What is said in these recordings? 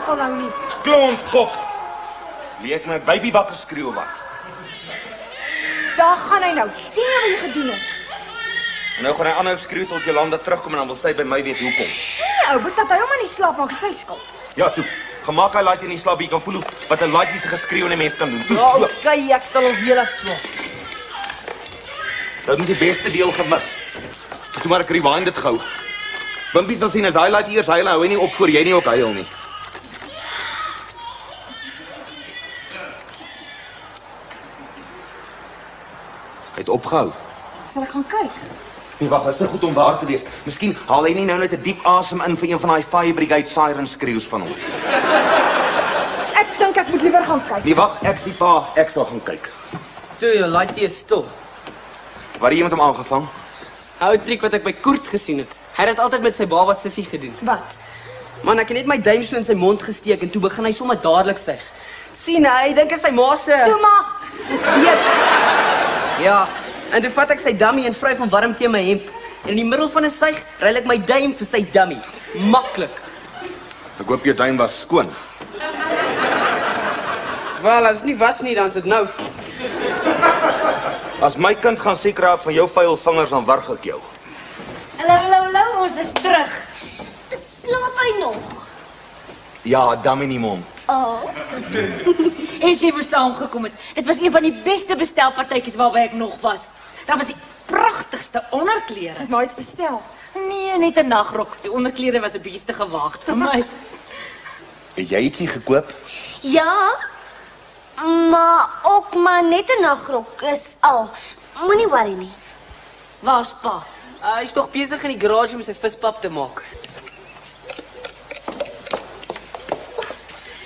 winkel nou nie. Klontkop. Leek my baby wakker skreeu wat. Daar gaan hy nou. Sien jy wat jy gedoen het? En nou gaan hy aanhou skreeu tot Jolanda terugkom en dan wil sy by my weet hoekom. Nee, ou, dat hy hom aan die slaap maak, is sy skuld. Ja, toe. Gemaak hy laat jy nie slaap, jy kan voel wat 'n laaitie se geskreeu 'n mens kan doen. Toe, Ja, toe. okay, ek sal hom weer laat slaap. Dat is die beste deel gemis. Toe maar ek rewind dit gou. Wimpie sal sien as hy laat eers huil, hou hy nie op voor jy nie ook huil nie. Hy het opgehou. Sal ek gaan kyk? Nee, wag, is dit goed om waar te wees. Miskien haal hy nie nou net 'n diep asem in vir een van daai fire brigade siren skreeus van hom. Ek dink ek moet liewer gaan kyk. Nee, wag, ek sien pa, ek sal gaan kyk. Toe, jou laaitie is stil. Waar het jy met hom aangevang? Hou triek wat ek by Koert gesien het. Hy het dit altyd met sy baba sussie gedoen. Wat? Man, ek het net my duim so in sy mond gesteek en toe begin hy sommer dadelik suig. Sien hy, dink hy sy ma se. Toe maar. Dis weet. Ja, en toe vat ek sy dummy en vryf hom warm teen my hemp. En in die middel van 'n suig, ruil ek my duim vir sy dummy. Maklik. Ek hoop jou duim was skoon. Wel, as dit nie was nie, dan is dit nou. As my kind gaan siek raak van jou vuil vingers, dan warg ek jou. Hallo, ons is terug. Slaap hy nog? Ja, dam in die mond. En sy moes saamgekom het. Dit was een van die beste bestelpartytjies waarby ek nog was. Daar was die pragtigste onderklere. Het maar iets bestel. Nee, net 'n nagrok. Die onderklere was 'n bietjie te gewaagd vir my. Het jy ietsie gekoop? Ja, maar ook maar net 'n nagrok is al. Moenie worry nie. Waar's pa? Hy's tog besig in die garage om sy vispap te maak.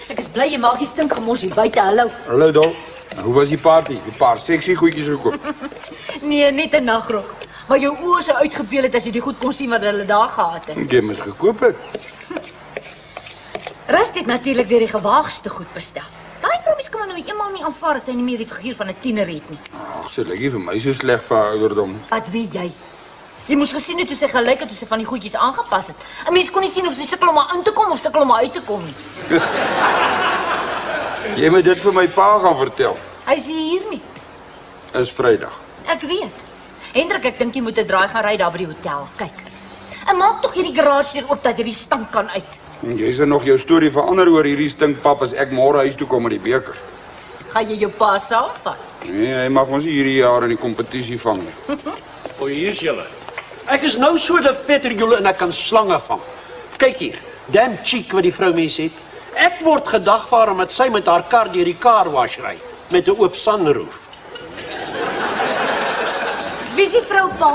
Ek is bly jy maak die stinkgemos hier buite. Hallo. Hallo Dol. Hoe was die party? 'n Paar seksie goedjies gekoop. Nee, net 'n nagrok. Maar jou oë sou uitgebeel het as jy die goed kon sien wat hulle daar gehad het. Jy moes gekoop het. Rust het natuurlik weer die gewaagste goed bestel. Daai vroumies kan maar nou eenmaal nie aanvaar dat sy nie meer die figuur van 'n tiener het nie. Ag, sy lyk nie vir my so sleg vir haar ouderdom. Wat weet jy? Jy moes gesien het hoe sy gelyk het toe sy van die goedjies aangepas het. 'n Mens kon nie sien of sy sukkel om maar in te kom of sukkel om maar uit te kom nie. Jy moet dit vir my pa gaan vertel. Hy is hier nie. Is Vrydag. Ek weet. Hendrik, ek dink jy moet 'n draai gaan ry daar by die hotel. Kyk. En maak tog hierdie garage deur oop dat jy die stank kan uit. En jy sê nog jou storie verander oor hierdie stinkpap as ek môre huis toe kom met die beker. Gaan jy jou pa saamvat? Nee, hy mag ons nie hierdie jaar in die kompetisie vang nie. O, hier's julle. Ek is nou so de vetter julle en ek kan slange vang. Kyk hier, damn cheek wat die vroumens het. Ek word gedagvaar omdat sy met haar kar deur die car wash ry met 'n oop sunroof. Wie is die vrou pa?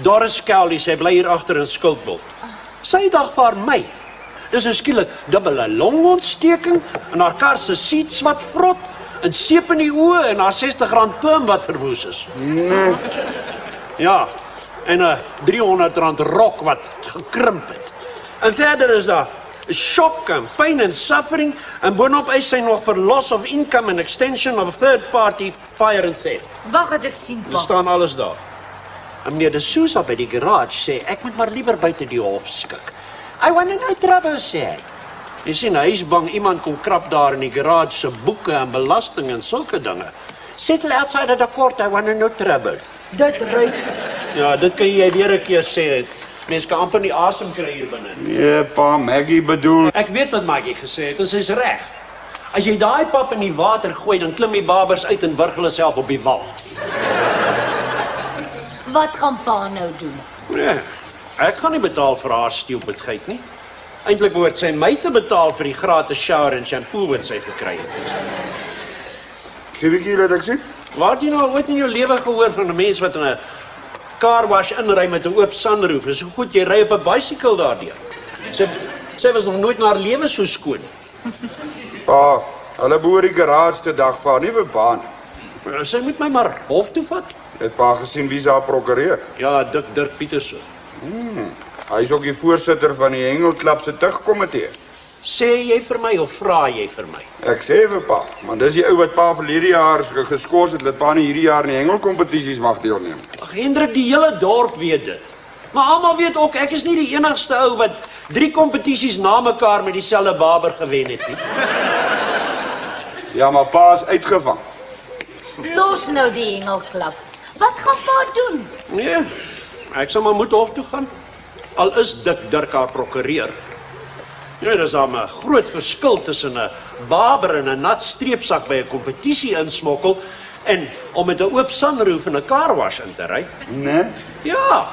Doris Kelly, sy bly hier agter in Skuldbult. Sy dagvaar my. Dis nou skielik dubbele longontsteking en haar kar se seats wat vrot en seep in die oë en haar R60 perm wat verwoes is. Nee. Ja, en 'n R300 rok wat gekrimp het. En verder is daar shock en pain and suffering en boonop eis sy nog vir loss of income and extension of third party fire and theft. Wag dat ek sien Er pa. staan alles daar. En meneer de Sousa by die garage sê ek moet maar liewer buite die hof skik. I want no trouble, sê hy. Jy sien, hy is bang iemand kom krap daar in die garage se boeke en belasting en sulke dinge. Settle outside of the court, I want no trouble. Dit ruik. Ja, dit kan jy weer 'n keer sê. Mens kan amper nie asem kry hier binne. Nee, pa, Maggie bedoel. Ek weet wat Maggie gesê het, en sy's reg. As jy daai pap in die water gooi, dan klim die babers uit en wurg hulle self op die wal. Wat gaan pa nou doen? Nee, ek gaan nie betaal vir haar stupidheid nie. Eintlik behoort sy my te betaal vir die gratis shower en shampoo wat sy gekry het. Sien ek hier dat ek sien? Waar het jy nou ooit in jou lewe gehoor van 'n mens wat in 'n car wash inry met 'n oop sunroof? Is so goed jy ry op 'n bicycle daardeur. Sy was nog nooit na haar lewe so skoon. Pa, hulle behoort die garage te dagvaar, nie vir pa nie. Sy moet my maar hof toe vat. Het pa gesien wie se haar prokureur? Ja, Dirk Pieterse. Hy is ook die voorsitter van die Hengelklub se tugkomitee. Sê jy vir my of vra jy vir my? Ek sê vir pa, maar dis die ou wat pa verlede jaar geskort het dat pa nie hierdie jaar in die hengelkompetisies mag deelneem. Ag Hendrik, die hele dorp weet dit. Maar almal weet ook ek is nie die enigste ou wat 3 kompetisies na mekaar met dieselfde baber gewen het nie. Ja, maar pa is uitgevang. Los nou die hengelklap. Wat gaan pa doen? Nee, ek sal maar moet hof toe gaan. Al is Dik Dirk haar prokureur. Ja, dis dan 'n groot verskil tussen 'n baber en 'n nat streepsak by 'n kompetisie insmokkel en om met 'n oop sunroof en 'n carwash in te ry. Nee? Ja,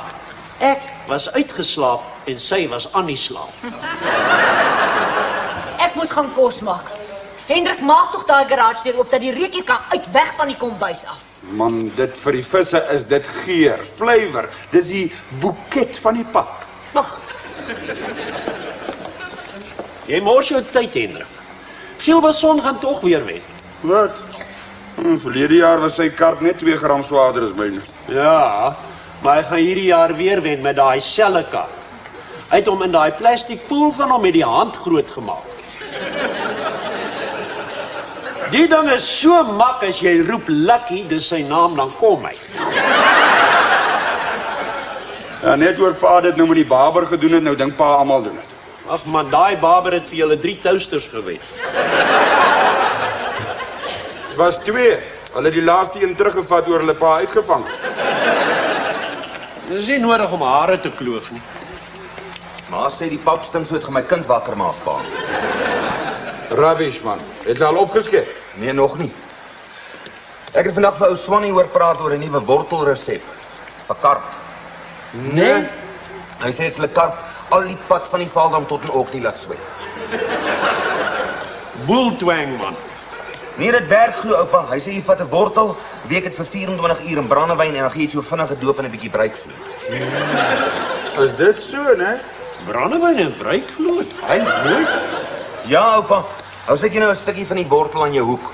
ek was uitgeslaap en sy was aan die slaap. Ek moet gaan kos maak. Hendrik, maak tog daai garage deur oop dat die reukie kan uit weg van die kombuis af. Man, dit vir die visse is dit geur, flavor. Dis die boeket van die pap. Ag, Jy mors jou tyd, Hendrik. Gilbertson gaan tog weer wen. Wat? Verlede jaar was sy kart net 2 gram swaarder as myne. Ja, maar hy gaan hierdie jaar weer wen met daai selle kar. Hy het hom in daai plastiek poel van hom met die hand groot gemaak. Die ding is so mak as jy roep Lucky, dis sy naam, dan kom hy. Ja, net oor pa dit nou met die baber gedoen het, nou dink pa almal doen dit. Ag man, daai baber het vir julle 3 toasters gewen. Was 2. Hulle het die laaste een teruggevat oor hulle pa uitgevang. Dit is nie nodig om hare te kloof nie. Maar sê die pap stink so het gaan my kind wakker maak, pa. Rubbish, man. Het al opgeskep? Nee, nog nie. Ek het vandag vir ou Swannie hoor praat oor 'n nuwe wortelresep vir karp. Nee. Hy sê hulle karp al die pad van die Valdam tot in Orkney laat swem. Boeltwang, man. Nee, dit werk glo oupa. Hy sê jy vat 'n wortel, week dit vir 24 uur in brandewyn en dan gee jy dit so vinnig gedoop en 'n bietjie breikvloei. Is dit so, né? Brandewyn en breikvloei. Hy nooit. Ja, oupa. Hou sit jy nou 'n stukkie van die wortel aan jou hoek.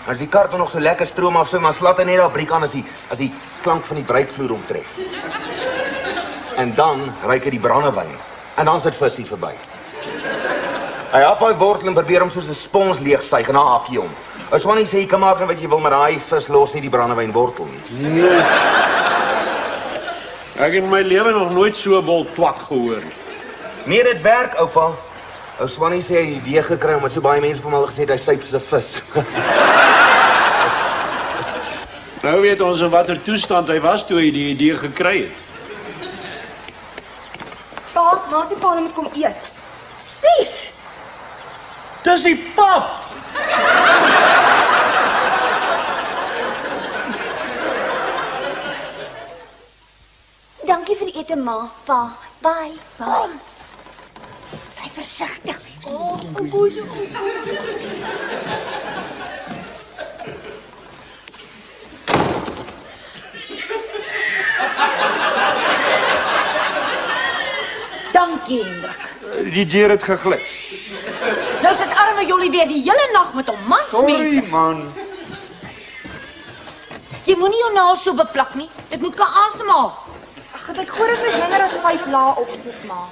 As die kart nog so lekker stroom af, so maar slat hy net daar briek aan as die klank van die breikvloer omtref. En dan ruik hy die brandewyn. En dan sit visie verby. Hy hap hy wortel en probeer hom soos 'n spons leegsuig en dan hak hy hom. As Swannie sê jy kan maak wat jy wil, maar daai vis los nie die brandewyn wortel nie. Nee. Ek het in my lewe nog nooit so 'n bol twak gehoor nie. Nee, dit werk, oupa. Ou Swannie sê hy het die idee gekry omdat so baie mense vir hom al gesê het hy suip soos 'n vis. Nou weet ons in watter toestand hy was toe hy die idee gekry het. Pa, maar as die pa moet kom eet. Sis, Dis die pap! dankie vir die ete, ma, pa. Bye. Kom. Bly versigtig. dankie, Hendrik. Die deur het gegly. Nou sit arme Jolly weer die hele nag met hom mansmense. Sorry, man. Jy moenie jou naels so beplak nie. Dit moet kan asemhaal. Ag, dit lyk goed as mens minder as 5 lae opsit, ma.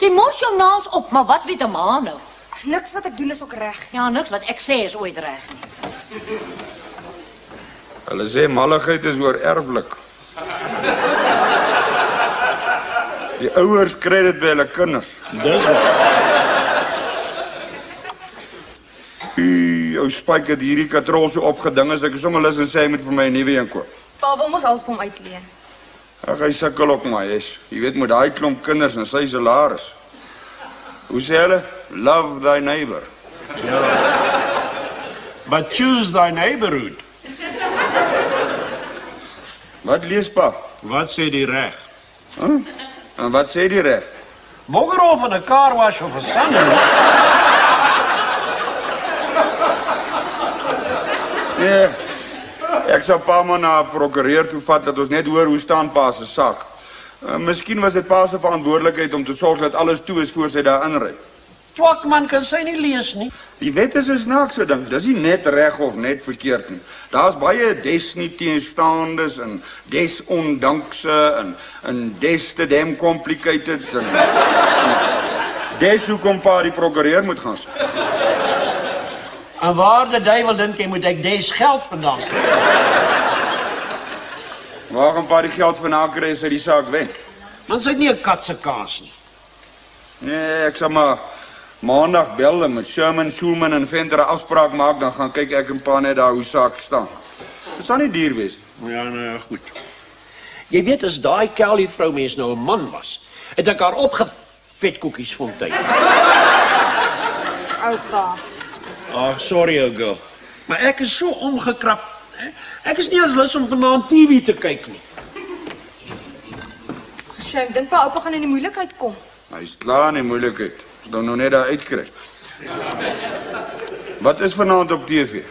Jy mors jou naels op, maar wat weet 'n ma nou? Niks wat ek doen is ook reg. Ja, niks wat ek sê is ooit reg nie. Hulle sê malligheid is oor erflik. Die ouers kry dit by hulle kinders. Dis wat. Ou Spike het hierdie katrol so opgeding as ek sommer lus en sê hy moet vir my 'n nuwe een koop. Pa wil mos alles vir hom uitleen. Ag, hy sukkel ook maar, yes. Jy weet met daai klomp kinders en sy salaris. Hoe sê hulle? Love thy neighbor. But choose thy neighborhood. Wat lees pa? Wat sê die reg? Huh? En wat sê die reg? Boggerol van 'n carwash of 'n sunroof? Nee. Ek sou pa maar na 'n prokureur toe vat dat ons net hoor hoe staan pa se saak. Miskien was dit pa se verantwoordelikheid om te sorg dat alles toe is voor sy daar inry. Twakman kan sy nie lees nie. Die wet is 'n snaakse ding. Dis nie net reg of net verkeerd nie. Daar's baie des nie teenstaandes en des ondankse en des te damn complicated en des hoekom pa die prokureur moet gaan. En waar de duivel dink jy moet ek des geld vandaan kry? Waar gaan pa die geld vandaan kry as hy die saak wen? Man sy het nie 'n kat se kaas nie. Nee, ek sal maar maandag bel en met Sherman, Schulman en Venter 'n afspraak maak, dan gaan kyk ek en pa net daar hoe saak staan. Dit sal nie duur wees. Ja, nou goed. Jy weet, as daai Kelly vroumens nou 'n man was, het ek haar opgevetkoekiesfontein. Oupa. Ag, sorry, ou girl. Maar ek is so omgekrap. Ek is nie eens lus om vanaand TV te kyk nie. Shame, dink pa oupa gaan in die moeilikheid kom. Hy's klaar in die moeilikheid. Dan nou net daar uitkry. Wat is vanaand op TV?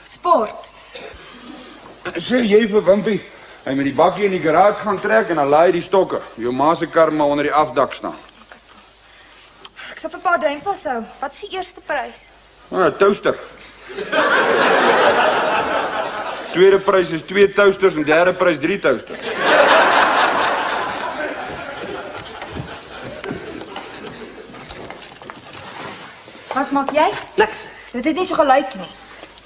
Sport. Sê jy vir Wimpie, hy met die bakkie in die garage gaan trek en dan laai die stokke. Jou ma se kar maar onder die afdak staan. Ek sal vir pa duim vashou. Wat is die eerste prys? 'n Toaster. Tweede prys is 2 toasters en derde prys 3 toasters. Wat maak jy? Niks. Dit het nie so gelyk nie.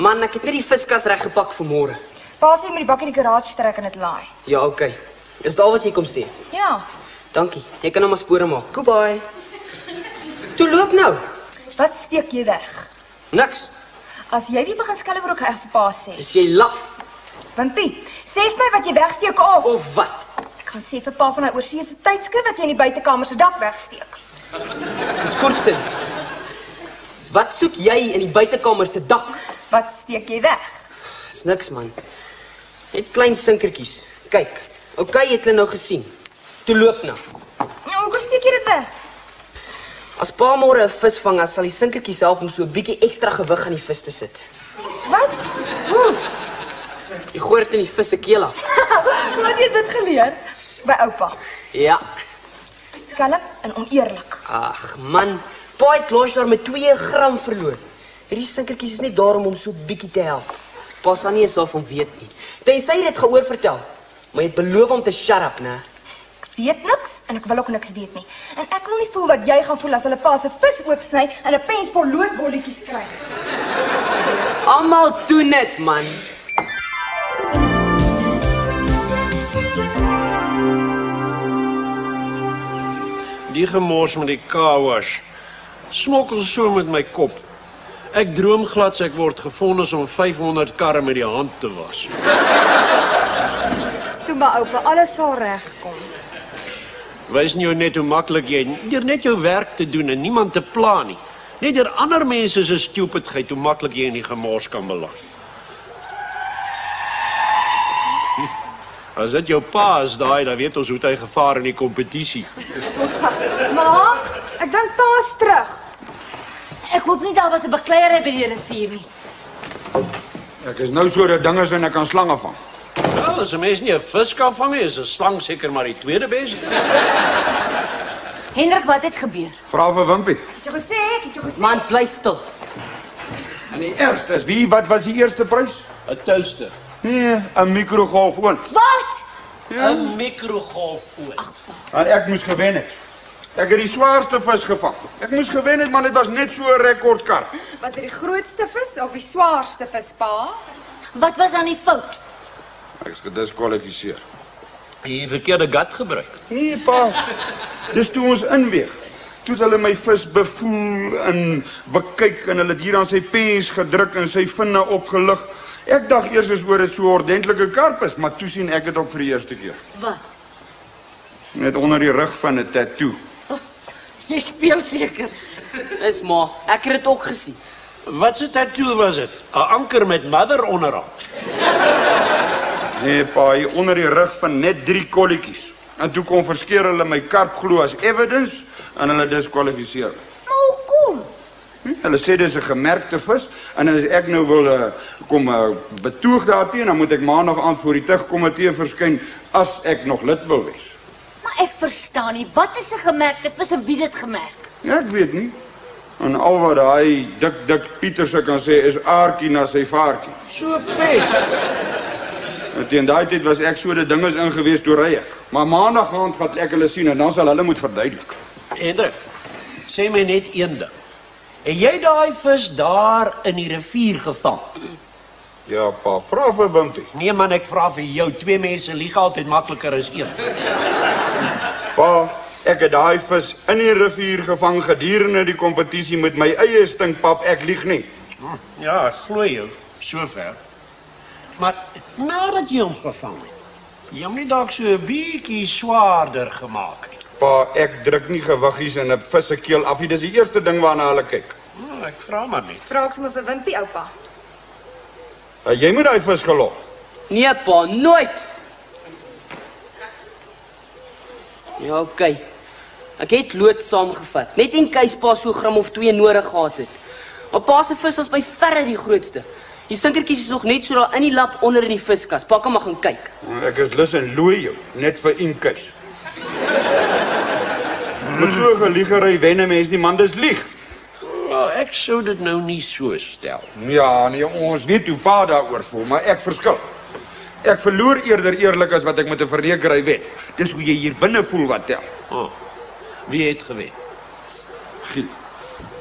Man, ek het net die viskas reg gepak vir môre. Pa sê jy moet die bak in die garage trek en dit laai. Ja, okay. Is dit al wat jy kom sê? Ja. Dankie. Jy kan nou maar spore maak. Goodbye. Toe loop nou. Wat steek jy weg? Niks. As jy weer begin skelm oor ook reg vir pa sê. Is jy laf Wimpie, sê vir my wat jy wegsteek of. of wat? Ek gaan sê vir pa van 'n oorseese tydskrif wat jy in die buitekamer se dak wegsteek. Dis kortsin. Wat soek jy in die buitekamer se dak? Wat steek jy weg? Dis niks, man. Net klein sinkertjies. Kyk. Okay, het hulle nou gesien. Toe loop nou. Nou, hoe steek jy dit weg? As pa môre 'n vis vang, sal die sinkertjies help om so 'n bietjie ekstra gewig aan die vis te sit. Wat? Hoe? Jy gooi dit in die vis se keel af. Hoe het jy dit geleer? By oupa. Ja. Skelm en oneerlik. Ag, man. Pa het laas jaar met 2 gram verloor. Hierdie sinkertjies is net daar om hom so bietjie te help. Pa sal nie eens daarvan weet nie. Tensy jy dit gehoor vertel. Maar jy het beloof om te shut up, né? Ek weet niks en ek wil ook niks weet nie. En ek wil nie voel wat jy gaan voel as hulle pa se vis oopsny en 'n pens vol loodbolletjies kry. Almal doen dit, man. Die gemors met die car-wash smokkel so met my kop. Ek droom glad ek word gefonnis om 500 karre met die hand te was. Toe maar oupa, alles sal regkom. Wys nie jou net hoe maklik jy deur net jou werk te doen en niemand te pla nie. Net deur ander mense se stupidheid hoe maklik jy in die gemors kan beland. As dit jou pa is daai, dan weet ons hoe hy gevaar in die kompetisie. Ma, ek dink pa is terug. Ek hoop nie daar was 'n bekleierery by die rivier nie. Ek is nou so dat dinge is en ek kan slange vang. Wel, as 'n mens nie 'n vis kan vang nie, is 'n slang seker maar die tweede beste. Hendrik, wat het gebeur? Vra vir Wimpie. Het jy gesê? Ek het jou gesê. Man, bly stil. En die eerste is wat was die eerste prys? 'n Toaster. Nee, 'n mikrogolfoond. Wat? 'n Mikrogolfoond. En ek moes gewen het. Ek het die swaarste vis gevang. Ek moes gewen het, maar dit was net so 'n rekordkar. Was dit die grootste vis of die swaarste vis, pa? Wat was aan die fout? Ek is gediskwalifiseer. Jy het verkeerde gat gebruik. Nee, pa. Dis toe ons inweeg. Toe het hulle my vis bevoel en bekyk en hulle het hier aan sy pens gedruk en sy vinne opgelig. Ek dacht eers is oor dit so 'n ordentlike karp is, maar toe sien ek dit op vir die eerste keer. Wat? Net onder die rug van 'n tattoo. Jy speel seker. Is maar, ek het dit ook gesien. Wat se tattoo was dit? 'n Anker met mother onderaan. Nee, pa, hier onder die rug van net 3 kolletjies. En toe kon verskeer hulle my karp glo as evidence en hulle diskwalifiseer. Maar hoekom? Hulle sê dis 'n gemerkte vis en as ek nou wil betoog daarteen, dan moet ek maandag aand voor die tugkomitee verskyn as ek nog lid wil wees. Maar ek verstaan nie, wat is 'n gemerkte vis en wie dit gemerk? Ja, ek weet nie. En al wat daai dik Pieterse kan sê is aartjie na sy vaartjie. So pes. En teen daai tyd was ek so die dinges ingewees toe ry ek. Maar maandag aand gaan ek hulle sien en dan sal hulle moet verduidelik. Hendrik, sê my net een ding. Het jy daai vis daar in die rivier gevang? Ja, pa, vra vir Wimpie. Nee man, ek vra vir jou, 2 mense lieg altyd makliker as 1. Pa, ek het daai vis in die rivier gevang gedurende die kompetisie met my eie stinkpap, ek lieg nie. Ja, ek glo jou, sover. Maar nadat jy hom gevang het, jy hom nie dalk so 'n bietjie swaarder gemaak nie. Pa, ek druk nie gewiggies in 'n vis se keel af nie, dis die eerste ding waarna hulle kyk. Ek vra maar net. Vra ek sommer vir Wimpie, oupa. Jy moet daai vis gelok. Nee, pa, nooit. Ja, oké. Ek het lood saamgevat. Net in case pa so gram of 2 nodig gehad het. Maar pa se vis was by verre die grootste. Die stinkertjies is nog net so daar in die lap onder in die viskas. Pa kan maar gaan kyk. Ek is lus en looi jou, net vir inkus. Met so 'n geliegery wen 'n mens nie, man, dis lieg. Wel, ek sou dit nou nie so stel. Ja, nee, ons weet hoe pa daaroor voel, maar ek verskil. Ek verloor eerder eerlik as wat ek met 'n verrekery wen. Dis hoe jy hier binne voel wat tel. Oh, wie het gewen? Giel.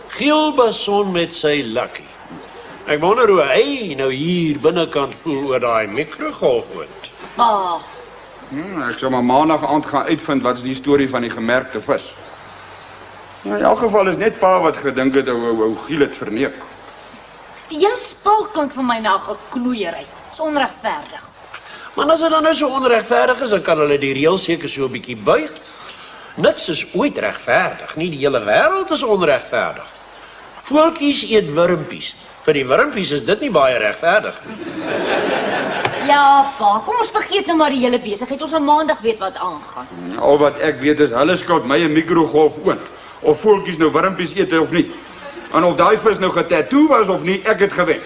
Giel Basson met sy Lucky. Ek wonder hoe hy nou hier binnekant voel oor daai mikrogolfoond. Pa, Ek sal maar maandag aand gaan uitvind wat is die storie van die gemerkte vis. Nou, in elk geval is net pa wat gedink het ou Giel het verneek. die hele spul klink vir my na geknoeiery. Dis onregverdig. Maar as dit dan nou so onregverdig is, dan kan hulle die reël seker so 'n bietjie buig. Niks is ooit regverdig nie, die hele wêreld is onregverdig. Voeltjies eet wurmpies. Vir die wurmpies is dit nie baie regverdig nie. Ja, pa, kom ons vergeet nou maar die hele besigheid. Ons sal maandag weet wat aangaan. Al wat ek weet is hulle skout my 'n mikrogolf oond. Of voeltjies nou wurmpies eet of nie. En of daai vis nou getattoo was of nie, ek het gewen.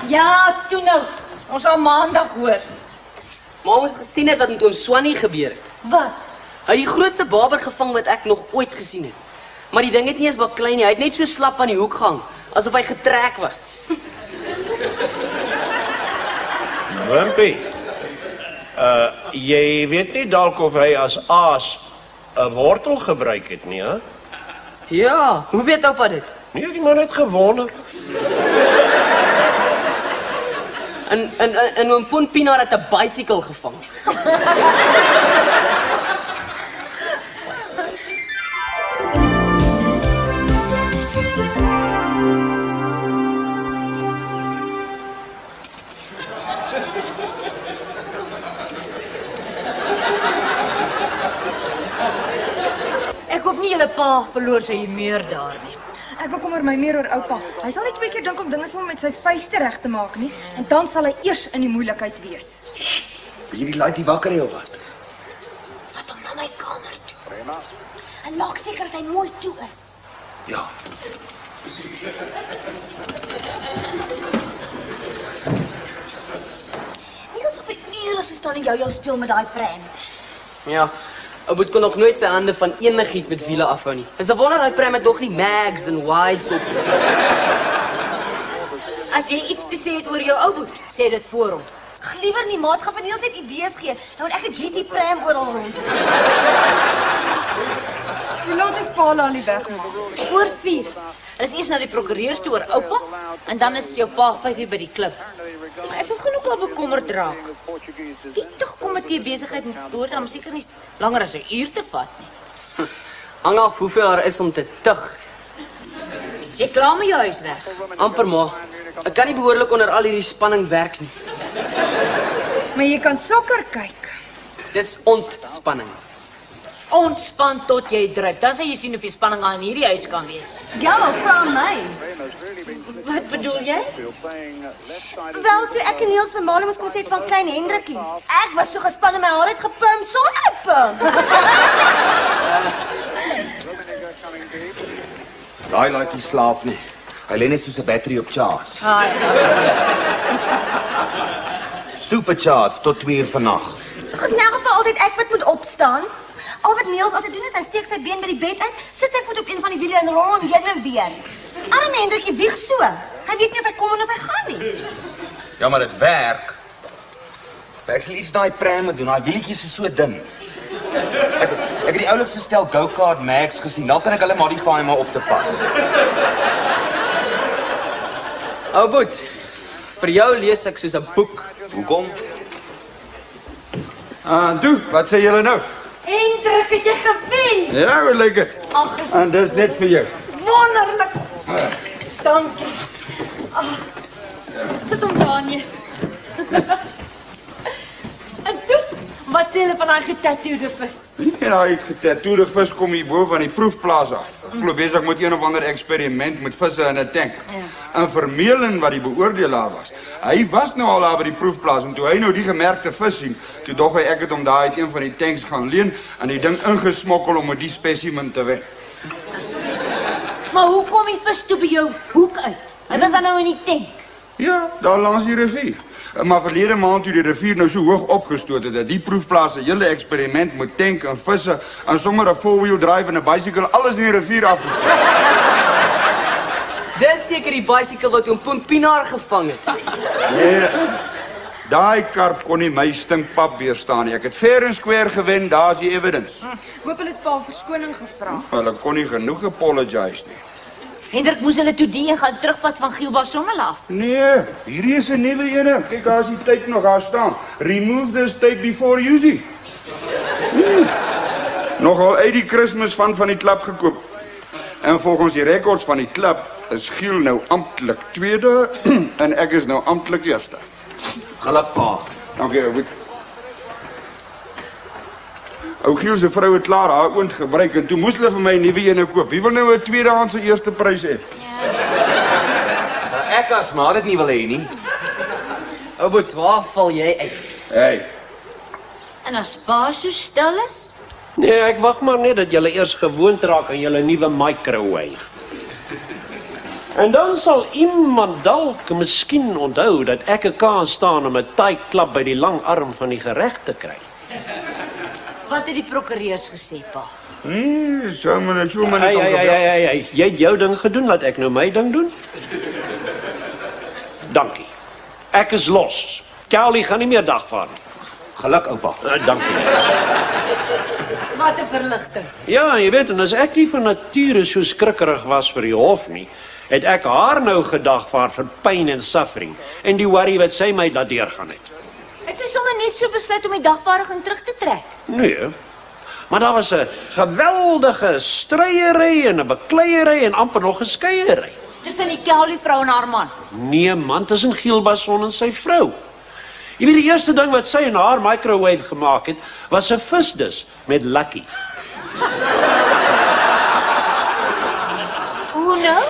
Ja, toe nou. Ons sal maandag hoor. Maar ons gesien het wat met oom Swannie gebeur het. Wat? Hy het die grootste baber gevang wat ek nog ooit gesien het. Maar die ding het nie eens baie klein nie. Hy het net so slap aan die hoek gehang, asof hy getrek was. Wimpie, jy weet nie dalk of hy as aas 'n wortel gebruik het nie, hè? Ja, hoe weet oupa dit? Nee, ek het maar net gewonder. En oom Poen Pienaar het 'n bicycle gevang. Ek hoop nie julle pa verloor sy humeur daar nie. Ek bekommer my meer oor oupa. Hy sal nie 2 keer dink om dinge sommer met sy vuiste reg te maak nie, en dan sal hy eers in die moeilikheid wees. Wil jy die laaitjie wakker hê of wat? Vat hom na my kamer toe. En maak seker dat hy mooi toe is. Ja. Nie asof hy ure so staan en jou speel met daai pram. Ja, ou kon nog nooit sy hande van enigiets met wiele afhou nie. Is 'n wonder hy pram het nog nie mags en wides op. As jy iets te sê het oor jou ou boet, sê dit voor hom. Liewer nie, maat, gaan van Niels net idees gee. Dan moet ek 'n GT pram oral rond. Hoe laat is pa al wegmaak? Voor 4. Hulle is eers na die prokureurs toe oor oupa en dan is jou pa 5 uur by die klub. Maar ek begin ook al bekommerd raak. Die tugkomitee besigheid behoort dan seker nie langer as 'n uur te vat nie. Hang af hoeveel daar is om te tug. Is jy klaar met jou huiswerk? Amper maar. Ek kan nie behoorlik onder al hierdie spanning werk nie. Maar jy kan sokker kyk. Dis ontspanning. Ontspan tot jy dryp. Dan sal jy sien of jy spanning aan hierdie huis kan wees. Ja, maar vra my. Wat bedoel jy? Wel, toe ek en Niels vir Malem ons konsert van Klein Hendrikie. Ek was so gespanne, my haar het gepump sonder 'n pump. Daai laaitjie slaap nie. Hy lê net soos 'n battery op charge. Supercharge tot 2 uur vannag. Dit is in elk geval altyd ek wat moet opstaan. Al wat Niels altyd doen is hy steek sy been by die bed uit, sit sy voet op een van die wiele en rol hom heen en weer. Arme Hendrikie wieg so. Hy weet nie of hy kom en of hy gaan nie. Ja, maar dit werk. Ek sal iets daai pram moet doen. Daai wielietjies is so dun. Ek het die oulikste stel go-kart mags gesien. Dan kan ek hulle modify maar op te pas. Ou boet, Vir jou lees ek soos 'n boek. Hoekom? Toe, wat sê julle nou? Hendrik, het jy gewen? Ja, hoe lyk dit? Ag, is En dis net vir jou. wonderlik. Dankie. Sit hom daar neer. En toe, wat sê hulle van daai getatoeëerde vis? En daai getatoeëerde vis kom hier bo van die proefplaas af. Ek glo besig met een of ander eksperiment met visse in 'n tank. En Vermeulen wat die beoordelaar was. Hy was nou al daar by die proefplaas en toe hy nou die gemerkte vis sien, toe dog hy ek het hom daai uit een van die tanks gaan leen en die ding ingesmokkel om met die spesimen te wen. Maar hoe kom die vis toe by jou hoek uit? Hy was dan nou in die tank. Ja, daar langs die rivier. Maar verlede maand toe die rivier nou so hoog opgestoot het dat die proefplaas 'n hele eksperiment met tank en visse en sommer 'n four-wheel drive en 'n bicycle alles in die rivier afgestoot. Dis seker die bicycle wat oom Pienaar gevang het. Nee, daai karp kon nie my stinkpap weerstaan nie. Ek het fair and square gewen, daar's die evidence. Hoop hulle het pa verskoning gevra. Hulle kon nie genoeg apologize nie. Hendrik moes hulle toe die gaan terugvat van Gielbas sonder af. Nee, hierdie is 'n nuwe ene. Kyk, daar's die tape nog daar staan. Remove this tape before using. Nogal uit die Kersfees van die klub gekoop. En volgens die rekords van die klub is Giel nou amptelik tweede en ek is nou amptelik eerste. Geluk pa. Dankie, ou. Ou Giel se vrou het klaar haar oond gebruik en toe moes hulle vir my 'n nuwe ene koop. Wie wil nou 'n tweedehandse eerste prys hê? Ek as maar dit nie wil hê nie. Ou boet, waar val jy uit? Hey, En as pa so stil is? Nee, ek wag maar net dat julle eers gewoond raak aan julle nuwe microwave. En dan sal iemand dalk miskien onthou dat ek 'n kans staan om 'n tight klap by die lang arm van die gereg te kry. Wat het die prokureurs gesê, pa? nee, so maar so maar Hey, net hey, hey, hey, hey. Jy het jou ding gedoen, laat ek nou my ding doen. Dankie. Ek is los. Kelly gaan nie meer dagvaar nie. Geluk oupa. Dankie. Wat 'n verligting. Ja, jy weet, en as ek nie van nature so skrikkerig was vir die hof nie, het ek haar nou gedagvaar vir pain en suffering en die worry wat sy my laat deurgaan het. Het sy sommer net so besluit om die dagvaardiging terug te trek? Nee, maar daar was 'n geweldige stryery en 'n bekleierery en amper nog 'n skeierery. Tussen die Kelly vrou en haar man. Nee man, tussen Gielbason en sy vrou. Jy weet, die eerste ding wat sy in haar microwave gemaak het, was 'n visdis met Lucky. Hoe nou?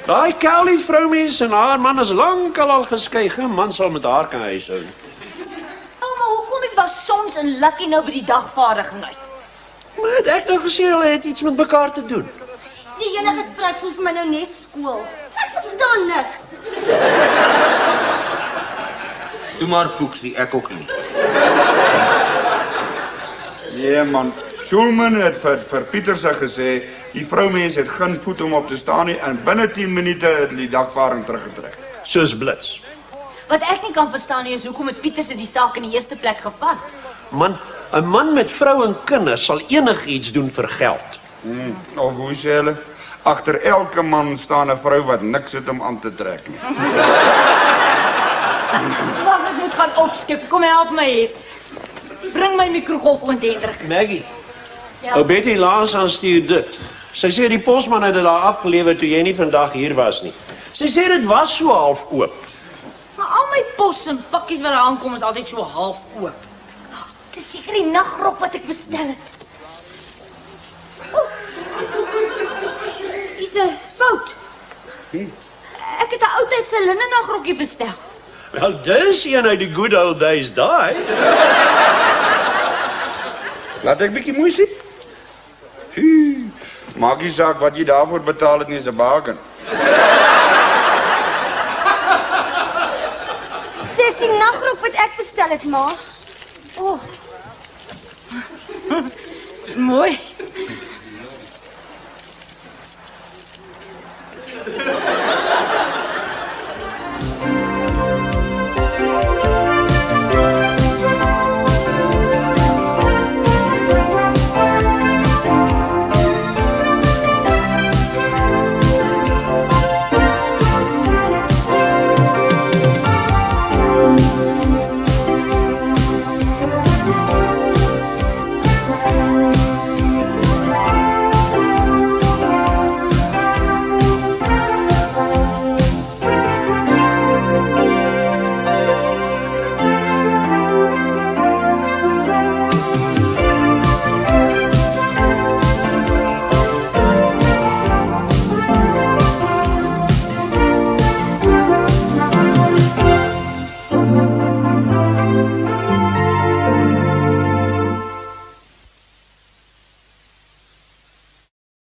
Daai Kelly vroumens en haar man is lankal al geskei. Geen man sal met haar kan huishou. Maar hoekom het Basons en Lucky nou by die dagvaardiging uit? Maar het ek nou gesê hulle het iets met mekaar te doen? Die hele gesprek voel vir my nou net skool. Ek verstaan niks. Doe maar Poeksie, ek ook nie. Nee man, Schulman het vir Pieterse gesê, die vroumens het geen voet om op te staan nie en binne 10 minute het die dagvaarding teruggetrek. Soos blits. Wat ek nie kan verstaan nie is hoekom het Pieterse die saak in die eerste plek gevat. Man, 'n man met vrou en kinders sal enigiets doen vir geld. Of hoe sê hulle? Agter elke man staan 'n vrou wat niks het om aan te trek nie. Wag, ek moet gaan opskep. Kom help my eens. Bring my mikrogolf oond, Hendrik. Maggie, Ja. ou Betty laas aan stuur dit. Sy sê die posman het dit daar afgelewer toe jy nie vandag hier was nie. Sy sê dit was so half oop. Maar al my pos en pakkies wat daar aankom is altyd so half oop. Dis seker die nagrok wat ek bestel het. Dis 'n fout. Ek het 'n oudtydse linnenagrokkie bestel. Wel, dis een uit die good old days daai. Laat ek bietjie mooi sien. Maak nie saak wat jy daarvoor betaal het nie, is 'n bargain. Dis die nagrok wat ek bestel het, ma. Dis mooi.